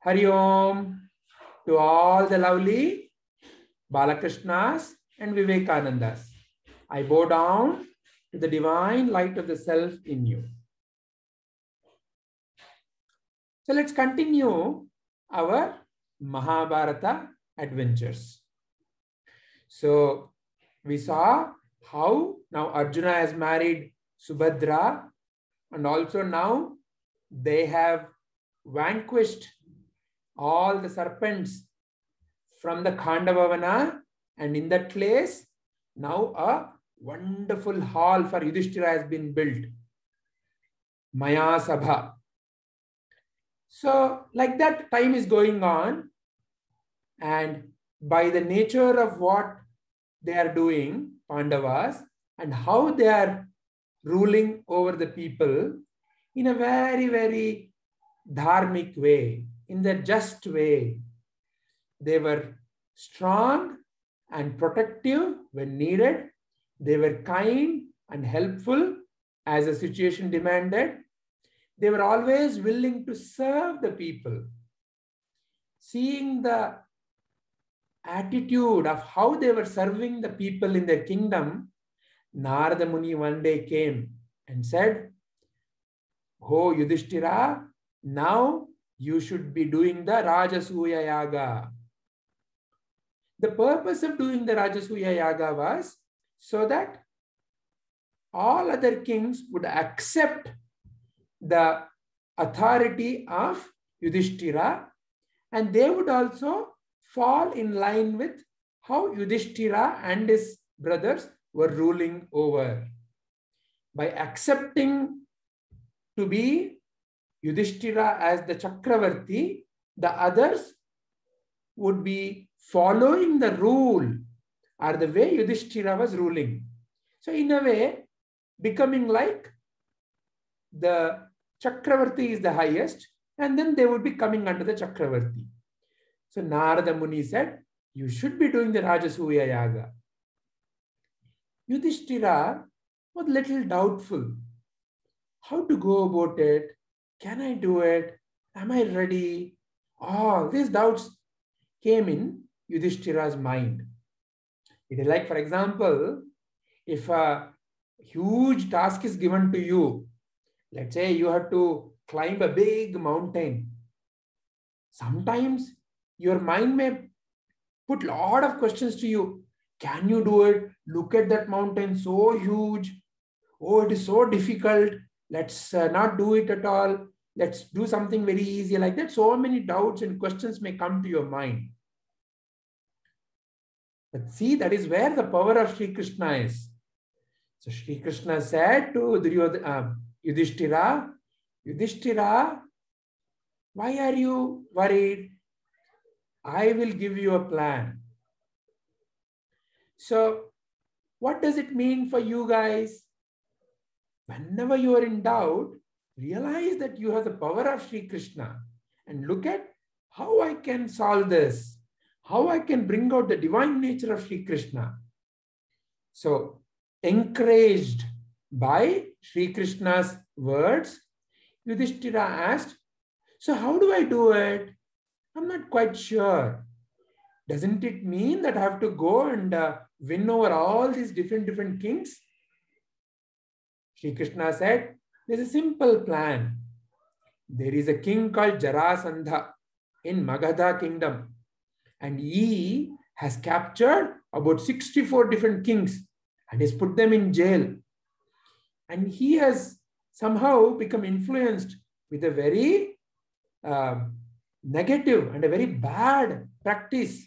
Hari Om to all the lovely Balakrishnas and Vivekanandas. I bow down to the divine light of the self in you. So let's continue our Mahabharata adventures. So we saw how now Arjuna has married Subhadra, and also now they have vanquished all the serpents from the Khandavavana, and in that place now a wonderful hall for Yudhishthira has been built, Maya Sabha. So like that, time is going on, and by the nature of what they are doing, Pandavas, and how they are ruling over the people in a very, very dharmic way, in the just way. They were strong and protective when needed. They were kind and helpful as the situation demanded. They were always willing to serve the people. Seeing the attitude of how they were serving the people in their kingdom, Narada Muni one day came and said, "Oh Yudhishthira, now you should be doing the Rajasuya Yaga." The purpose of doing the Rajasuya Yaga was so that all other kings would accept the authority of Yudhishthira, and they would also fall in line with how Yudhishthira and his brothers were ruling over. By accepting to be Yudhishthira as the Chakravarti, the others would be following the rule or the way Yudhishthira was ruling. So in a way, becoming like the Chakravarti is the highest, and then they would be coming under the Chakravarti. So Narada Muni said, you should be doing the Rajasuya Yaga. Yudhishthira was a little doubtful. How to go about it? Can I do it? Am I ready? All these doubts came in Yudhishthira's mind. It is like, for example, if a huge task is given to you, let's say you have to climb a big mountain. Sometimes your mind may put a lot of questions to you. Can you do it? Look at that mountain, so huge. Oh, it is so difficult. Let's not do it at all. Let's do something very easy like that. So many doubts and questions may come to your mind. But see, that is where the power of Sri Krishna is. So Sri Krishna said to Yudhishthira, Yudhishthira, why are you worried? I will give you a plan. So what does it mean for you guys? Whenever you are in doubt, realize that you have the power of Sri Krishna and look at how I can solve this, how I can bring out the divine nature of Sri Krishna. So encouraged by Sri Krishna's words, Yudhishthira asked, so how do I do it? I'm not quite sure. Doesn't it mean that I have to go and win over all these different kings? Sri Krishna said, there's a simple plan. There is a king called Jarasandha in Magadha kingdom, and he has captured about 64 different kings and has put them in jail. And he has somehow become influenced with a very negative and a very bad practice.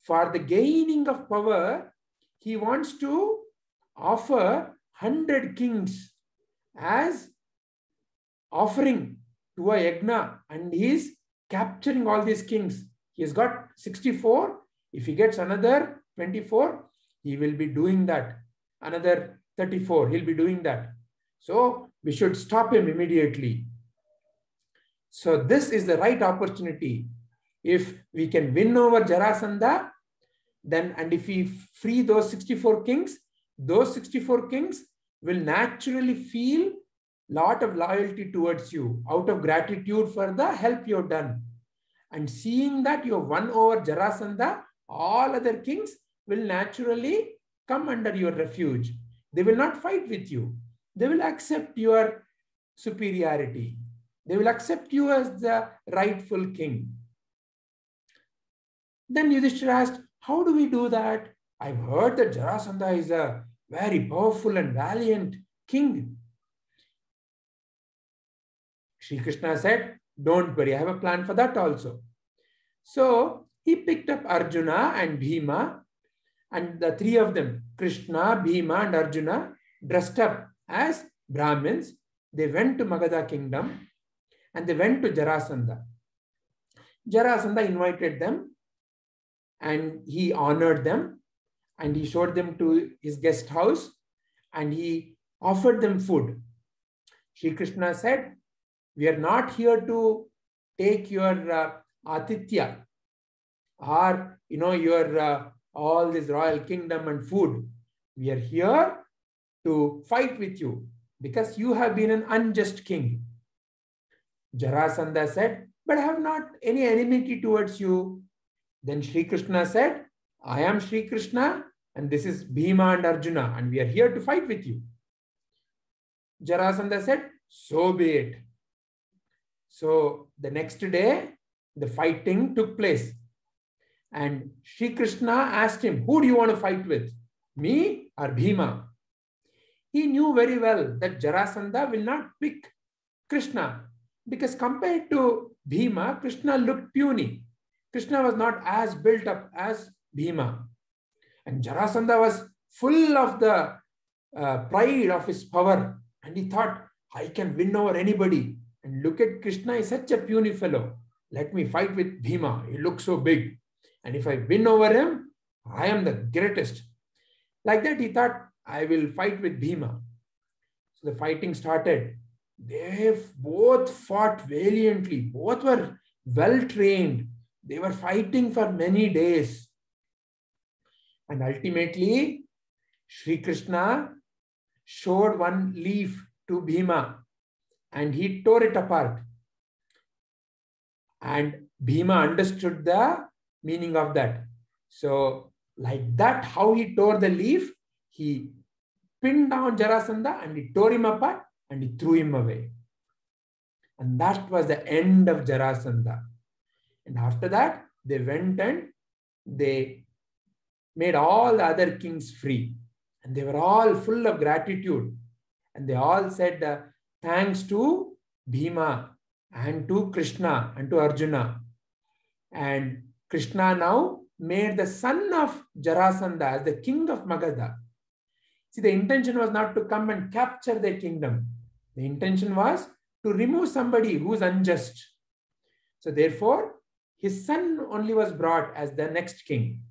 For the gaining of power, he wants to offer 100 kings as offering to a yajna, and he is capturing all these kings. He has got 64. If he gets another 24, he will be doing that. Another 34, he'll be doing that. So we should stop him immediately. So this is the right opportunity. If we can win over Jarasandha, then, and if we free those 64 kings will naturally feel lot of loyalty towards you out of gratitude for the help you've done. And seeing that you have won over Jarasandha, all other kings will naturally come under your refuge. They will not fight with you. They will accept your superiority. They will accept you as the rightful king. Then Yudhishthira asked, how do we do that? I've heard that Jarasandha is a very powerful and valiant king. Shri Krishna said, don't worry, I have a plan for that also. So he picked up Arjuna and Bhima, and the three of them, Krishna, Bhima and Arjuna, dressed up as Brahmins. They went to Magadha kingdom and they went to Jarasandha. Jarasandha invited them and he honored them and he showed them to his guest house and he offered them food. Shri Krishna said, we are not here to take your atithya or your all this royal kingdom and food. We are here to fight with you because you have been an unjust king. Jarasandha said, but I have not any enmity towards you. Then Shri Krishna said, I am Shri Krishna and this is Bhima and Arjuna and we are here to fight with you. Jarasandha said, so be it. So the next day, the fighting took place. And Shri Krishna asked him, who do you want to fight with? Me or Bhima? He knew very well that Jarasandha will not pick Krishna because compared to Bhima, Krishna looked puny. Krishna was not as built up as Bhima. And Jarasandha was full of the pride of his power. And he thought, I can win over anybody. And look at Krishna, he's such a puny fellow. Let me fight with Bhima. He looks so big. And if I win over him, I am the greatest. Like that, he thought, I will fight with Bhima. So the fighting started. They both fought valiantly. Both were well trained. They were fighting for many days. And ultimately, Shri Krishna showed one leaf to Bhima and he tore it apart. And Bhima understood the meaning of that. So like that, how he tore the leaf, he pinned down Jarasandha and he tore him apart and he threw him away. And that was the end of Jarasandha. And after that, they went and they made all the other kings free. And they were all full of gratitude. And they all said, thanks to Bhima and to Krishna and to Arjuna. And Krishna now made the son of Jarasandha as the king of Magadha. See, the intention was not to come and capture their kingdom. The intention was to remove somebody who is unjust. So therefore, his son only was brought as the next king.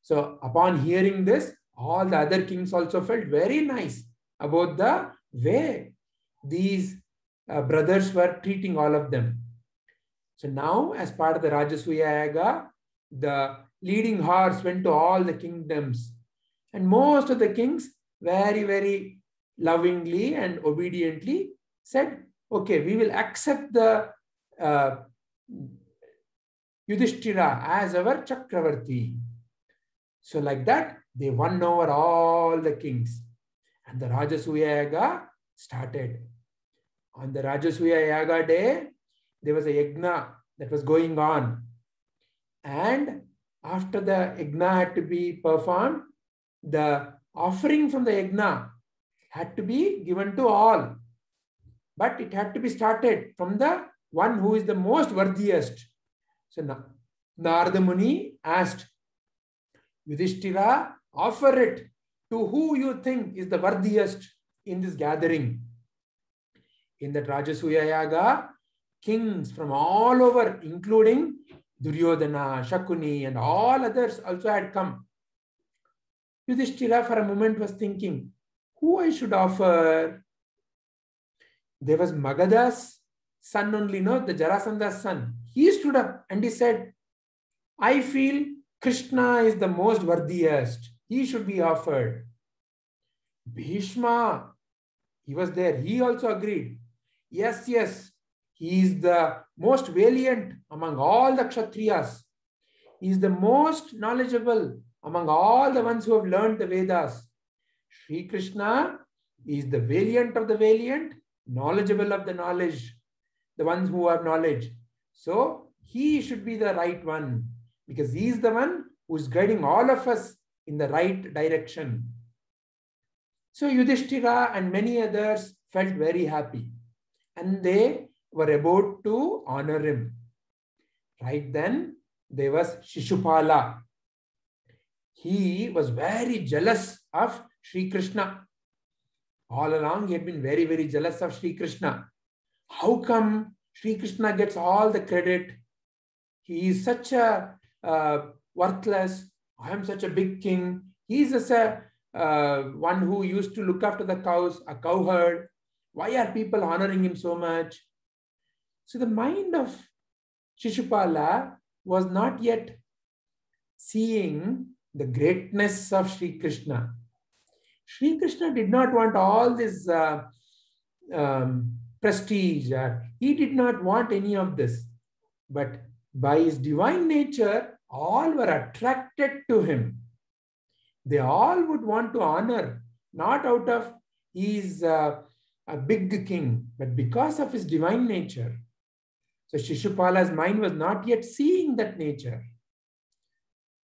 So upon hearing this, all the other kings also felt very nice about the way these brothers were treating all of them. So now, as part of the Rajasuya Yaga, the leading horse went to all the kingdoms. And most of the kings very, very lovingly and obediently said, okay, we will accept the Yudhishthira as our Chakravarti. So like that, they won over all the kings. And the Rajasuya Yaga started. On the Rajasuya Yaga day, there was a yajna that was going on. And after the yajna had to be performed, the offering from the yajna had to be given to all. But it had to be started from the one who is the most worthiest. So Narada Muni asked, Yudhishthira, offer it to who you think is the worthiest in this gathering. In that Rajasuya Yaga, kings from all over, including Duryodhana, Shakuni, and all others also had come. Yudhishthira for a moment was thinking, who I should offer? There was Magadha's son only, no, the Jarasandha's son. He stood up and he said, I feel Krishna is the most worthiest. He should be offered. Bhishma He was there. He also agreed. Yes, yes, he is the most valiant among all the Kshatriyas. He is the most knowledgeable among all the ones who have learned the Vedas. Sri Krishna is the valiant of the valiant, knowledgeable of the knowledge, the ones who have knowledge. So he should be the right one because he is the one who is guiding all of us in the right direction. So Yudhishthira and many others felt very happy and they were about to honor him. Right then, there was Shishupala. He was very jealous of Sri Krishna. All along, he had been very, very jealous of Sri Krishna. How come Sri Krishna gets all the credit? He is such a worthless. I am such a big king. He is just a one who used to look after the cows, a cowherd. Why are people honoring him so much? So the mind of Shishupala was not yet seeing the greatness of Sri Krishna. Sri Krishna did not want all this prestige. He did not want any of this. But by his divine nature, all were attracted to him. They all would want to honor, not out of he's a big king, but because of his divine nature. So Shishupala's mind was not yet seeing that nature.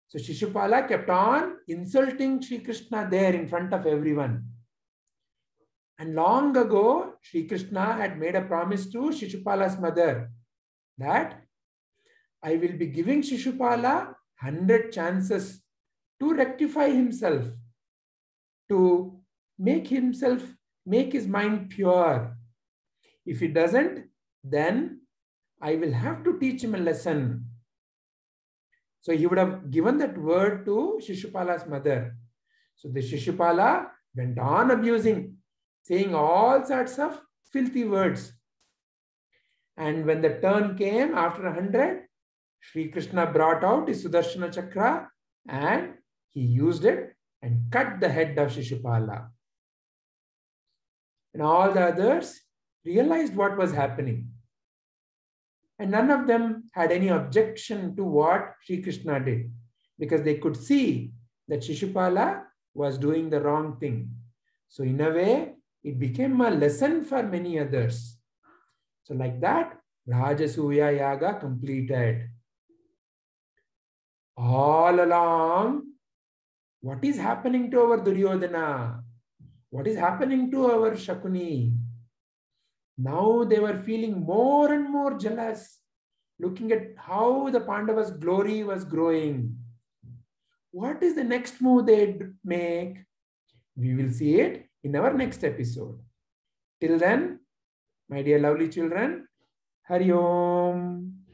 So Shishupala kept on insulting Sri Krishna there in front of everyone. And long ago, Sri Krishna had made a promise to Shishupala's mother that I will be giving Shishupala 100 chances to rectify himself, to make his mind pure. If he doesn't, then I will have to teach him a lesson. So he would have given that word to Shishupala's mother. So the Shishupala went on abusing, saying all sorts of filthy words. And when the turn came after 100, Sri Krishna brought out his Sudarshana Chakra and he used it and cut the head of Shishupala. And all the others realized what was happening. And none of them had any objection to what Sri Krishna did because they could see that Shishupala was doing the wrong thing. So in a way, it became a lesson for many others. So like that, Rajasuya Yaga completed. All along, what is happening to our Duryodhana? What is happening to our Shakuni? Now they were feeling more and more jealous, looking at how the Pandavas' glory was growing. What is the next move they'd make? We will see it in our next episode. Till then, my dear lovely children, Hari Om.